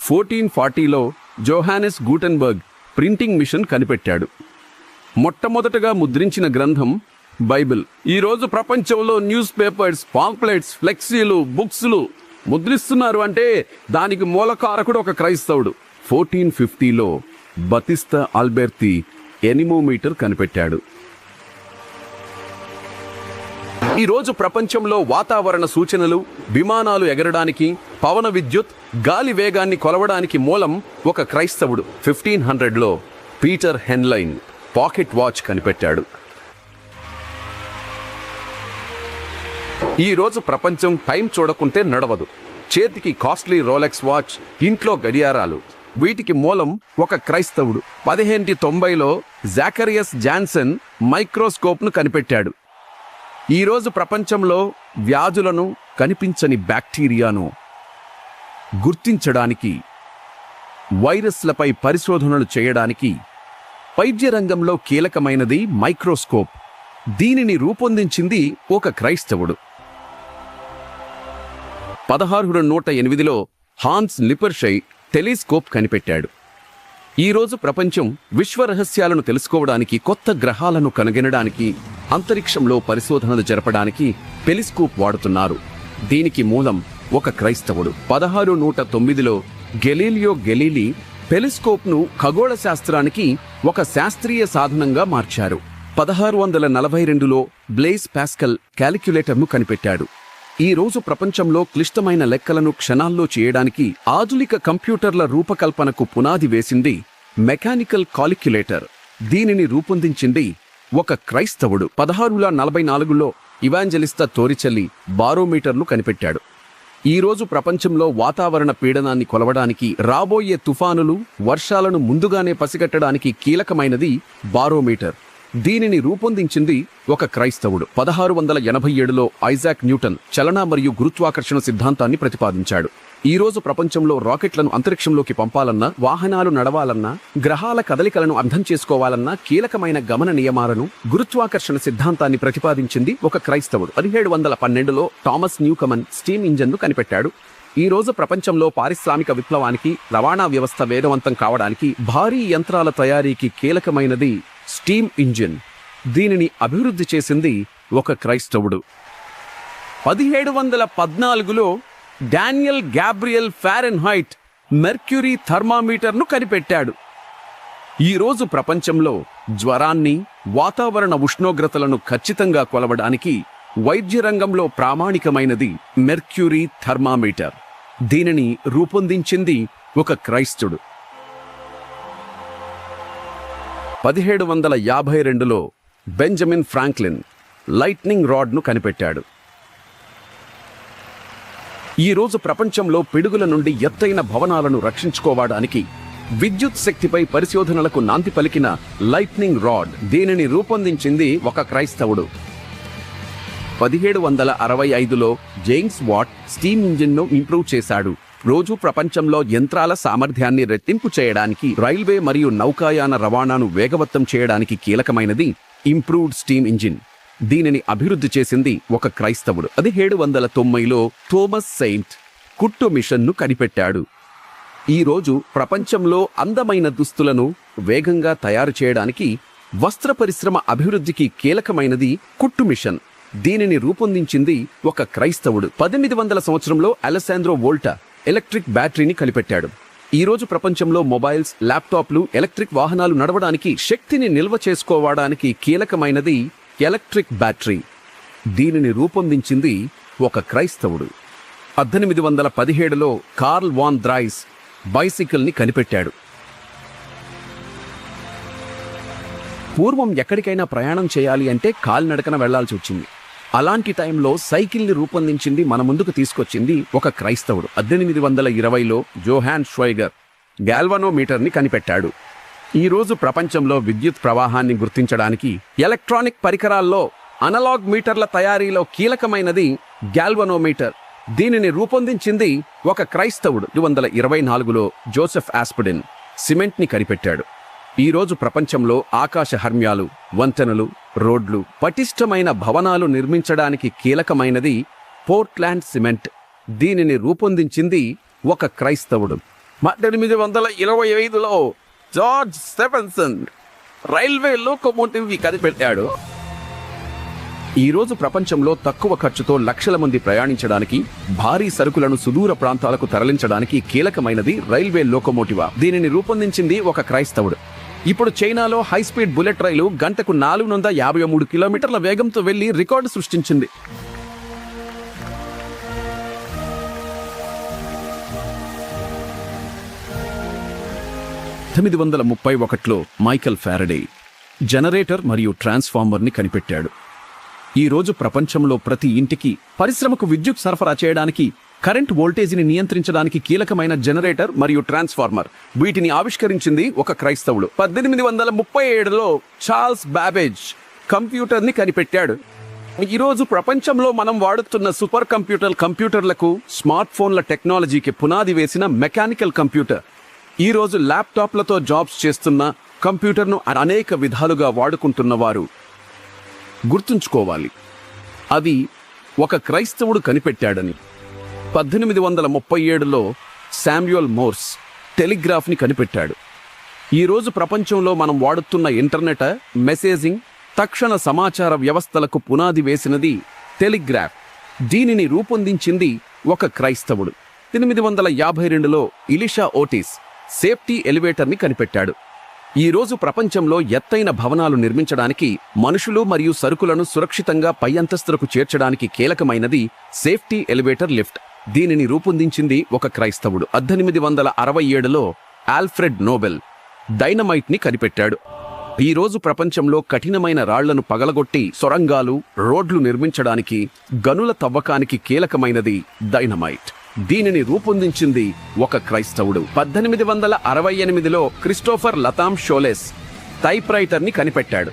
1440లో జోహానెస్ Gutenberg printing machine కనిపెట్టాడు. మొట్టమొదటగా ముద్రించిన గ్రంథం బైబిల్. ఈరోజు ప్రపంచంలో న్యూస్ పేపర్స్, పాంప్లెట్స్, ఫ్లెక్సీలు, బుక్స్లు ముద్రిస్తున్నారు అంటే దానికి మూలకారకుడు ఒక క్రైస్తవుడు. 1450లో బతిస్తా ఆల్బెర్తి ఎనిమోమీటర్ కనిపెట్టాడు. ఈరోజు ప్రపంచంలో వాతావరణ సూచనలు, విమానాలు ఎగరడానికి, పవన విద్యుత్, గాలి వేగాన్ని కొలవడానికి మూలం ఒక క్రైస్తవుడు. 1500లో పీటర్ హెన్లైన్ పాకెట్ వాచ్ కనిపెట్టాడు. ఈరోజు ప్రపంచం టైం చూడకుంటే నడవదు. చేతికి కాస్ట్లీ రోలెక్స్ వాచ్, ఇంట్లో గడియారాలు, వీటికి మూలం ఒక క్రైస్తవుడు. 1590లో జాకరియస్ జాన్సన్ మైక్రోస్కోప్ను కనిపెట్టాడు. ఈరోజు ప్రపంచంలో వ్యాధులను, కనిపించని బ్యాక్టీరియాను గుర్తించడానికి, వైరస్లపై పరిశోధనలు చేయడానికి వైద్య రంగంలో కీలకమైనది మైక్రోస్కోప్. దీనిని రూపొందించింది ఒక క్రైస్తవుడు. 1608లో హాన్స్ లిపర్షై టెలిస్కోప్ కనిపెట్టాడు. ఈరోజు ప్రపంచం విశ్వ రహస్యాలను తెలుసుకోవడానికి, కొత్త గ్రహాలను కనుగొనడానికి, అంతరిక్షంలో పరిశోధనలు జరపడానికి టెలిస్కోప్ వాడుతున్నారు. దీనికి మూలం ఒక క్రైస్తవుడు. 1609లో గెలీలియో గెలీలీ టెలిస్కోప్ను ఖగోళ శాస్త్రానికి ఒక శాస్త్రీయ సాధనంగా మార్చారు. 1642లో బ్లేజ్ పాస్కల్ క్యాలిక్యులేటర్ను కనిపెట్టాడు. ఈ రోజు ప్రపంచంలో క్లిష్టమైన లెక్కలను క్షణాల్లో చేయడానికి ఆధునిక కంప్యూటర్ల రూపకల్పనకు పునాది వేసింది మెకానికల్ కాలిక్యులేటర్. దీనిని రూపొందించింది ఒక క్రైస్తవుడు. 1644లో ఇవాంజలిస్తా తోరిచెల్లి బారోమీటర్ను కనిపెట్టాడు. ఈరోజు ప్రపంచంలో వాతావరణ పీడనాన్ని కొలవడానికి, రాబోయే తుఫానులు, వర్షాలను ముందుగానే పసిగట్టడానికి కీలకమైనది బారోమీటర్. దీనిని రూపొందించింది ఒక క్రైస్తవుడు. 1687లో ఐజాక్ న్యూటన్ చలన మరియు గురుత్వాకర్షణ సిద్ధాంతాన్ని ప్రతిపాదించాడు. ఈరోజు ప్రపంచంలో రాకెట్లను అంతరిక్షంలోకి పంపాలన్నా, వాహనాలు నడవాలన్నా, గ్రహాల కదలికలను అర్థం చేసుకోవాలన్నా కీలకమైన గమన నియమాలను, గురుత్వాకర్షణ సిద్ధాంతాన్ని ప్రతిపాదించింది ఒక క్రైస్తవుడు. 1712లో థామస్ న్యూకమన్ స్టీమ్ ఇంజన్ను కనిపెట్టాడు. ఈ రోజు ప్రపంచంలో పారిశ్రామిక విప్లవానికి, రవాణా వ్యవస్థ వేగవంతం కావడానికి, భారీ యంత్రాల తయారీకి కీలకమైనది స్టీమ్ ఇంజిన్. దీనిని అభివృద్ధి చేసింది ఒక క్రైస్తవుడు. 1714లో డానియల్ గ్యాబ్రియల్ ఫారెన్హైట్ మెర్క్యూరీ థర్మామీటర్ను కనిపెట్టాడు. ఈరోజు ప్రపంచంలో జ్వరాన్ని, వాతావరణ ఉష్ణోగ్రతలను ఖచ్చితంగా కొలవడానికి వైద్య రంగంలో ప్రామాణికమైనది మెర్క్యూరీ థర్మామీటర్. దీనిని రూపొందించింది ఒక క్రైస్తవుడు. 1752లో బెంజమిన్ ఫ్రాంక్లిన్ లైట్నింగ్ రాడ్ను కనిపెట్టాడు. ఈరోజు ప్రపంచంలో పిడుగుల నుండి ఎత్తైన భవనాలను రక్షించుకోవడానికి విద్యుత్ శక్తిపై పరిశోధనలకు నాంది పలికిన లైట్నింగ్ రాడ్. దీనిని రూపొందించింది ఒక క్రైస్తవుడు. 1765లో జేమ్స్ వాట్ స్టీమ్ ఇంజిన్ను ఇంప్రూవ్ చేశాడు. రోజు ప్రపంచంలో యంత్రాల సామర్థ్యాన్ని రెట్టింపు చేయడానికి, రైల్వే మరియు నౌకాయాన రవాణాను వేగవంతం చేయడానికి కీలకమైనది ఇంప్రూవ్డ్ స్టీమ్ ఇంజిన్. దీనిని అభివృద్ధి చేసింది ఒక క్రైస్తవుడు. 1790లో థోమస్ సెయింట్ కుట్టు మిషన్ను కనిపెట్టాడు. ఈరోజు ప్రపంచంలో అందమైన దుస్తులను వేగంగా తయారు చేయడానికి, వస్త్ర పరిశ్రమ అభివృద్ధికి కీలకమైనది కుట్టు మిషన్. దీనిని రూపొందించింది ఒక క్రైస్తవుడు. 1800 సంవత్సరంలో అలెసాండ్రో వోల్టా ఎలక్ట్రిక్ బ్యాటరీని కనిపెట్టాడు. ఈరోజు ప్రపంచంలో మొబైల్స్, ల్యాప్టాప్లు, ఎలక్ట్రిక్ వాహనాలు నడవడానికి, శక్తిని నిల్వ చేసుకోవడానికి కీలకమైనది ఎలక్ట్రిక్ బ్యాటరీ. దీనిని రూపొందించింది ఒక క్రైస్తవుడు. 1817లో కార్ల్ వాన్ డ్రైస్ బైసికల్ని కనిపెట్టాడు. పూర్వం ఎక్కడికైనా ప్రయాణం చేయాలి అంటే కాలినడకన వెళ్లాల్సి వచ్చింది. అలాంటి టైంలో సైకిల్ని రూపొందించింది, మన ముందుకు తీసుకొచ్చింది ఒక క్రైస్తవుడు. 1820లో జోహాన్ ష్వైగర్ గాల్వనోమీటర్ని కనిపెట్టాడు. ఈరోజు ప్రపంచంలో విద్యుత్ ప్రవాహాన్ని గుర్తించడానికి, ఎలక్ట్రానిక్ పరికరాల్లో అనలాగ్ మీటర్ల తయారీలో కీలకమైనది గాల్వనోమీటర్. దీనిని రూపొందించింది ఒక క్రైస్తవుడు. 1924లో జోసెఫ్ ఆస్పిడిన్ సిమెంట్ని కనిపెట్టాడు. ఈరోజు ప్రపంచంలో ఆకాశ హర్మ్యాలు, వంతెనలు, రోడ్లు, పటిష్టమైన భవనాలు నిర్మించడానికి కీలకమైనది పోర్ట్లాండ్ సిమెంట్. దీనిని రూపొందించింది ఒక క్రైస్తవుడు. 1825లో జార్జ్ స్టెఫెన్సన్ రైల్వే లోకోమోటివ్ కనిపెట్టాడు. ఈ రోజు ప్రపంచంలో తక్కువ ఖర్చుతో లక్షల మంది ప్రయాణించడానికి, భారీ సరుకులను సుదూర ప్రాంతాలకు తరలించడానికి కీలకమైనది రైల్వే లోకోమోటివ్. దీనిని రూపొందించింది ఒక క్రైస్తవుడు. ఇప్పుడు చైనాలో హై స్పీడ్ బుల్లెట్ రైలు గంటకు 453 కిలోమీటర్ల వేగంతో వెళ్లి రికార్డు సృష్టించింది. 1831లో మైకెల్ ఫారడే జనరేటర్ మరియు ట్రాన్స్ఫార్మర్ని కనిపెట్టాడు. ఈ రోజు ప్రపంచంలో ప్రతి ఇంటికి, పరిశ్రమకు విద్యుత్ సరఫరా చేయడానికి, కరెంట్ వోల్టేజీని నియంత్రించడానికి కీలకమైన జనరేటర్ మరియు ట్రాన్స్ఫార్మర్. వీటిని ఆవిష్కరించింది ఒక క్రైస్తవుడు. 1837లో చార్ల్స్ బాబేజ్ కంప్యూటర్ని కనిపెట్టాడు. ఈరోజు ప్రపంచంలో మనం వాడుతున్న సూపర్ కంప్యూటర్లకు, స్మార్ట్ ఫోన్ల టెక్నాలజీకి పునాది వేసిన మెకానికల్ కంప్యూటర్. ఈరోజు ల్యాప్టాప్లతో జాబ్స్ చేస్తున్న కంప్యూటర్ను అనేక విధాలుగా వాడుకుంటున్న వారు గుర్తుంచుకోవాలి, అది ఒక క్రైస్తవుడు కనిపెట్టాడని. 1837లో శామ్యూయల్ మోర్స్ టెలిగ్రాఫ్ని కనిపెట్టాడు. ఈరోజు ప్రపంచంలో మనం వాడుతున్న ఇంటర్నెట్, మెసేజింగ్, తక్షణ సమాచార వ్యవస్థలకు పునాది వేసినది టెలిగ్రాఫ్. దీనిని రూపొందించింది ఒక క్రైస్తవుడు. 1852లో ఇలిషా ఓటిస్ సేఫ్టీ ఎలివేటర్ని కనిపెట్టాడు. ఈ రోజు ప్రపంచంలో ఎత్తైన భవనాలు నిర్మించడానికి, మనుషులు మరియు సరుకులను సురక్షితంగా పై అంతస్తులకు చేర్చడానికి కీలకమైనది సేఫ్టీ ఎలివేటర్ లిఫ్ట్. దీనిని రూపొందించింది ఒక క్రైస్తవుడు. 1867లో ఆల్ఫ్రెడ్ నోబెల్ డైనమైట్ని కనిపెట్టాడు. ఈ రోజు ప్రపంచంలో కఠినమైన రాళ్లను పగలగొట్టి సొరంగాలు, రోడ్లు నిర్మించడానికి, గనుల తవ్వకానికి కీలకమైనది డైనమైట్. దీనిని రూపొందించింది ఒక క్రైస్తవుడు. 1868లో క్రిస్టోఫర్ లతామ్ షోలెస్ టైప్ రైటర్ని కనిపెట్టాడు.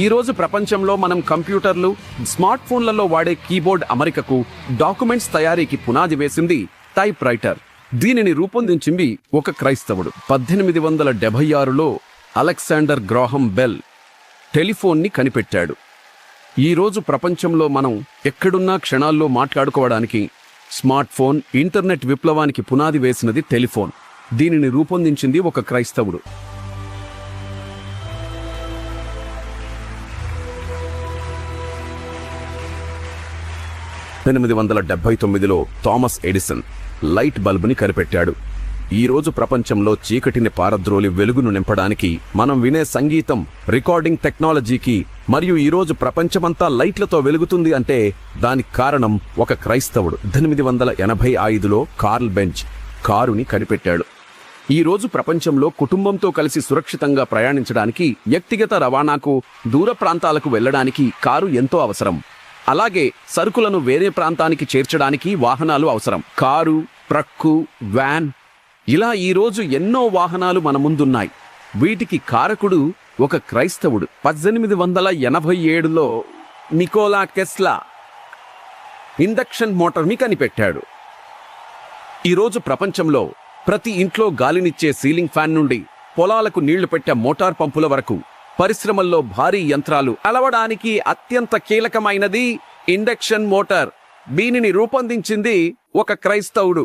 ఈ రోజు ప్రపంచంలో మనం కంప్యూటర్లు, స్మార్ట్ ఫోన్లలో వాడే కీబోర్డ్ అమరికకు, డాక్యుమెంట్స్ తయారీకి పునాది వేసింది టైప్ రైటర్. దీనిని రూపొందించింది ఒక క్రైస్తవుడు. 1876లో అలెగ్జాండర్ గ్రాహం బెల్ టెలిఫోన్ని కనిపెట్టాడు. ఈ రోజు ప్రపంచంలో మనం ఎక్కడున్నా క్షణాల్లో మాట్లాడుకోవడానికి స్మార్ట్ ఫోన్, ఇంటర్నెట్ విప్లవానికి పునాది వేసినది టెలిఫోన్. దీనిని రూపొందించింది ఒక క్రైస్తవుడు. 1879లో థామస్ ఎడిసన్ లైట్ బల్బుని కనిపెట్టాడు. ఈ రోజు ప్రపంచంలో చీకటిని పారద్రోలి వెలుగును నింపడానికి, మనం వినే సంగీతం, రికార్డింగ్ టెక్నాలజీకి, మరియు ఈరోజు ప్రపంచమంతా లైట్లతో వెలుగుతుంది అంటే దానికి కారణం ఒక క్రైస్తవుడు. 1885లో కార్ల్ బెంజ్ కారుని కనిపెట్టాడు. ఈ రోజు ప్రపంచంలో కుటుంబంతో కలిసి సురక్షితంగా ప్రయాణించడానికి, వ్యక్తిగత రవాణాకు, దూర ప్రాంతాలకు వెళ్ళడానికి కారు ఎంతో అవసరం. అలాగే సరుకులను వేరే ప్రాంతానికి చేర్చడానికి వాహనాలు అవసరం. కారు, ట్రక్కు, వ్యాన్, ఇలా ఈరోజు ఎన్నో వాహనాలు మన ముందున్నాయి. వీటికి కారకుడు ఒక క్రైస్తవుడు. 1887లో నికోలా టెస్లా ఇండక్షన్ మోటార్ని కనిపెట్టాడు. ఈరోజు ప్రపంచంలో ప్రతి ఇంట్లో గాలినిచ్చే సీలింగ్ ఫ్యాన్ నుండి, పొలాలకు నీళ్లు పెట్టే మోటార్ పంపుల వరకు, పరిశ్రమల్లో భారీ యంత్రాలు అలవడానికి అత్యంత కీలకమైనది ఇండక్షన్ మోటార్. దీనిని రూపొందించింది ఒక క్రైస్తవుడు.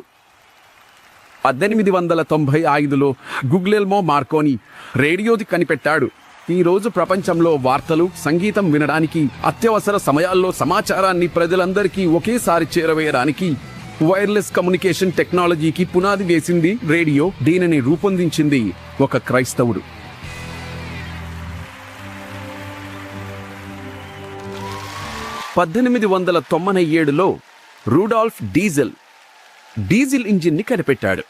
1895లో గుగ్లెల్మో మార్కోని రేడియోది కనిపెట్టాడు. ఈ రోజు ప్రపంచంలో వార్తలు, సంగీతం వినడానికి, అత్యవసర సమయాల్లో సమాచారాన్ని ప్రజలందరికీ ఒకేసారి చేరవేయడానికి వైర్లెస్ కమ్యూనికేషన్ టెక్నాలజీకి పునాది వేసింది రేడియో. దీనిని రూపొందించింది ఒక క్రైస్తవుడు. 1897లో రూడాల్ఫ్ డీజిల్ ఇంజిన్ని కనిపెట్టాడు.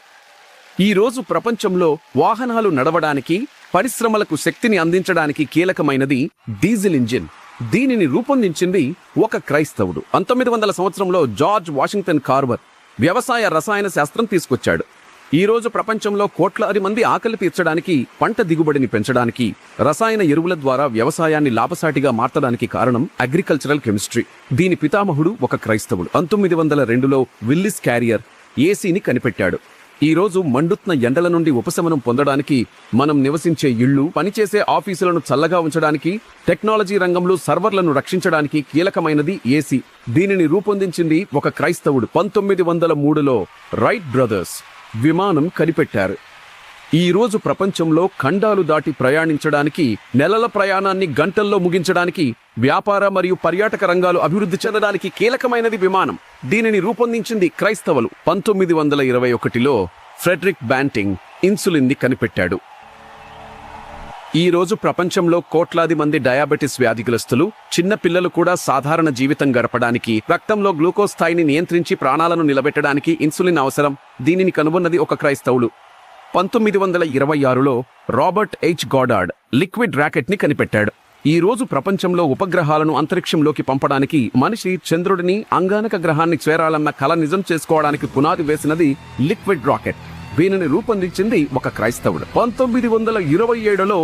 ఈ రోజు ప్రపంచంలో వాహనాలు నడవడానికి, పరిశ్రమలకు శక్తిని అందించడానికి కీలకమైనది డీజిల్ ఇంజిన్. దీనిని రూపొందించింది ఒక క్రైస్తవుడు. 1900 సంవత్సరంలో జార్జ్ వాషింగ్టన్ కార్వర్ వ్యవసాయ రసాయన శాస్త్రం తీసుకొచ్చాడు. ఈ రోజు ప్రపంచంలో కోట్లాది మంది ఆకలి తీర్చడానికి, పంట దిగుబడిని పెంచడానికి, రసాయన ఎరువుల ద్వారా వ్యవసాయాన్ని లాభసాటిగా మార్చడానికి కారణం అగ్రికల్చరల్ కెమిస్ట్రీ. దీని పితామహుడు ఒక క్రైస్తవుడు. 1902లో విల్లిస్ క్యారియర్ ఏసీని కనిపెట్టాడు. ఈ రోజు మండుతున్న ఎండల నుండి ఉపశమనం పొందడానికి, మనం నివసించే ఇళ్లు, పనిచేసే ఆఫీసులను చల్లగా ఉంచడానికి, టెక్నాలజీ రంగంలో సర్వర్లను రక్షించడానికి కీలకమైనది ఏసీ. దీనిని రూపొందించింది ఒక క్రైస్తవుడు. 1903లో రైట్ బ్రదర్స్ విమానం కనిపెట్టారు. ఈ రోజు ప్రపంచంలో ఖండాలు దాటి ప్రయాణించడానికి, నెలల ప్రయాణాన్ని గంటల్లో ముగించడానికి, వ్యాపార మరియు పర్యాటక రంగాలు అభివృద్ధి చెందడానికి కీలకమైనది విమానం. దీనిని రూపొందించింది క్రైస్తవులు. 1921లో ఫ్రెడరిక్ బ్యాంటింగ్ ఇన్సులిన్ని కనిపెట్టాడు. ఈ రోజు ప్రపంచంలో కోట్లాది మంది డయాబెటిస్ వ్యాధిగ్రస్తులు, చిన్న పిల్లలు కూడా సాధారణ జీవితం గడపడానికి, రక్తంలో గ్లూకోజ్ స్థాయిని నియంత్రించి ప్రాణాలను నిలబెట్టడానికి ఇన్సులిన్ అవసరం. దీనిని కనుగొన్నది ఒక క్రైస్తవుడు. 1926లో రాబర్ట్ హెచ్ గాడార్డ్ లిక్విడ్ రాకెట్ ని కనిపెట్టాడు. ఈ రోజు ప్రపంచంలో ఉపగ్రహాలను అంతరిక్షంలోకి పంపడానికి, మనిషి చంద్రుడిని, అంగారక గ్రహాన్ని చేరాలన్న కల నిజం చేసుకోవడానికి పునాది వేసినది లిక్విడ్ రాకెట్. దీనిని రూపొందించింది ఒక క్రైస్తవుడు. 1927లో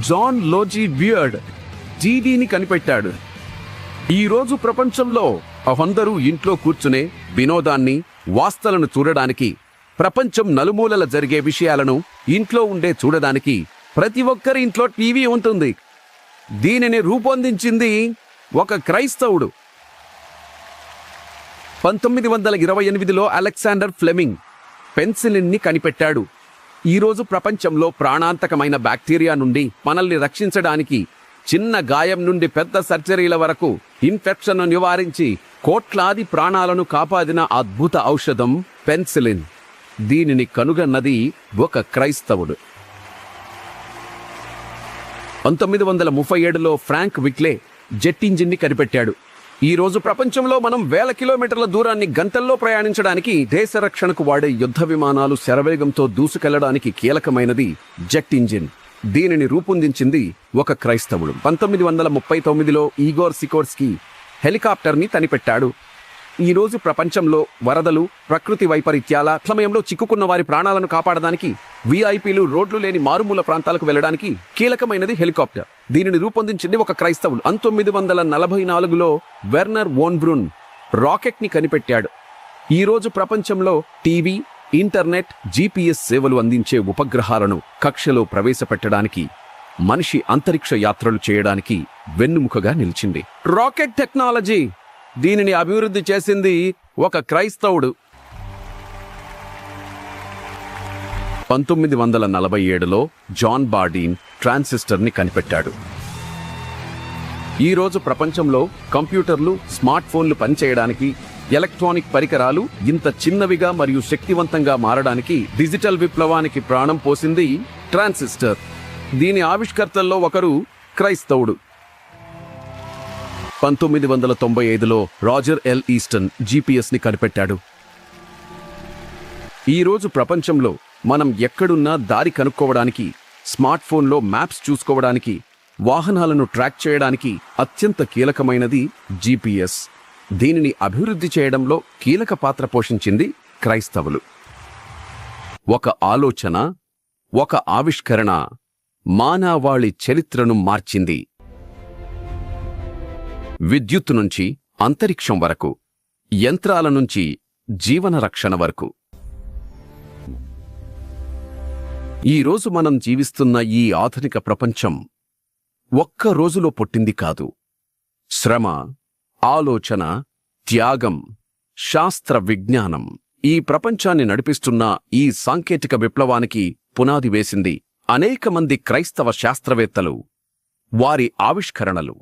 జాన్ లోజీ బియర్డ్ జీడీని కనిపెట్టాడు. ఈ రోజు ప్రపంచంలో అందరూ ఇంట్లో కూర్చునే వినోదాన్ని, వార్తలను చూడడానికి, ప్రపంచం నలుమూలల జరిగే విషయాలను ఇంట్లో ఉండే చూడడానికి ప్రతి ఒక్కరి ఇంట్లో టీవీ ఉంటుంది. దీనిని రూపొందించింది ఒక క్రైస్తవుడు. 1928లో అలెగ్జాండర్ ఫ్లెమింగ్ పెన్సిలిన్ ని కనిపెట్టాడు. ఈ రోజు ప్రపంచంలో ప్రాణాంతకమైన బ్యాక్టీరియా నుండి మనల్ని రక్షించడానికి, చిన్న గాయం నుండి పెద్ద సర్జరీల వరకు ఇన్ఫెక్షన్ను నివారించి కోట్లాది ప్రాణాలను కాపాడిన అద్భుత ఔషధం పెన్సిలిన్. దీనిని కనుగొన్నది ఒక క్రైస్తవుడు. 1937లో ఫ్రాంక్ విట్లే జెట్ ఇంజిన్ ని కనిపెట్టాడు. ఈ రోజు ప్రపంచంలో మనం వేల కిలోమీటర్ల దూరాన్ని గంటల్లో ప్రయాణించడానికి, దేశ రక్షణకు వాడే యుద్ధ విమానాలు శరవేగంతో దూసుకెళ్లడానికి కీలకమైనది జెట్ ఇంజిన్. దీనిని రూపొందించింది ఒక క్రైస్తవుడు. 1939లో ఈగోర్ సికోర్స్కీ హెలికాప్టర్ ని కనిపెట్టాడు. ఈ రోజు ప్రపంచంలో వరదలు, ప్రకృతి వైపరీత్యాల సమయంలో చిక్కుకున్న వారి ప్రాణాలను కాపాడడానికి, విఐపీలు రోడ్లు లేని మారుమూల ప్రాంతాలకు వెళ్లడానికి కీలకమైనది హెలికాప్టర్. దీనిని రూపొందించింది ఒక క్రైస్తవుడు. 1944లో వెర్నర్ వోన్ బ్రూన్ రాకెట్ ని కనిపెట్టాడు. ఈ రోజు ప్రపంచంలో టీవీ, ఇంటర్నెట్, జీపీఎస్ సేవలు అందించే ఉపగ్రహాలను కక్షలో ప్రవేశపెట్టడానికి, మనిషి అంతరిక్ష యాత్రలు చేయడానికి వెన్నుముకగా నిలిచింది రాకెట్ టెక్నాలజీ. దీనిని అభివృద్ధి చేసింది ఒక క్రైస్తవుడు. 1947లో జాన్ బార్డీన్ ట్రాన్సిస్టర్ ని కనిపెట్టాడు. ఈ రోజు ప్రపంచంలో కంప్యూటర్లు, స్మార్ట్ ఫోన్లు పనిచేయడానికి, ఎలక్ట్రానిక్ పరికరాలు ఇంత చిన్నవిగా మరియు శక్తివంతంగా మారడానికి డిజిటల్ విప్లవానికి ప్రాణం పోసింది ట్రాన్సిస్టర్. దీని ఆవిష్కర్తల్లో ఒకరు క్రైస్తవుడు. 1995లో రాజర్ ఎల్ ఈస్టన్ జీపీఎస్ ని కనిపెట్టాడు. ఈ రోజు ప్రపంచంలో మనం ఎక్కడున్నా దారి కనుక్కోవడానికి, స్మార్ట్ ఫోన్లో మ్యాప్స్ చూసుకోవడానికి, వాహనాలను ట్రాక్ చేయడానికి అత్యంత కీలకమైనది జీపీఎస్. దీనిని అభివృద్ధి చేయడంలో కీలక పాత్ర పోషించింది క్రైస్తవులు. ఒక ఆలోచన, ఒక ఆవిష్కరణ మానవాళి చరిత్రను మార్చింది. విద్యుత్తు నుంచి అంతరిక్షం వరకు, యంత్రాల నుంచి జీవన రక్షణ వరకు. ఈ రోజు మనం జీవిస్తున్న ఈ ఆధునిక ప్రపంచం ఒక్క రోజులో పుట్టింది కాదు. శ్రమ, ఆలోచన, త్యాగం, శాస్త్ర విజ్ఞానం ఈ ప్రపంచాన్ని నడిపిస్తున్న ఈ సాంకేతిక విప్లవానికి పునాది వేసింది అనేక మంది క్రైస్తవ శాస్త్రవేత్తలు, వారి ఆవిష్కరణలు.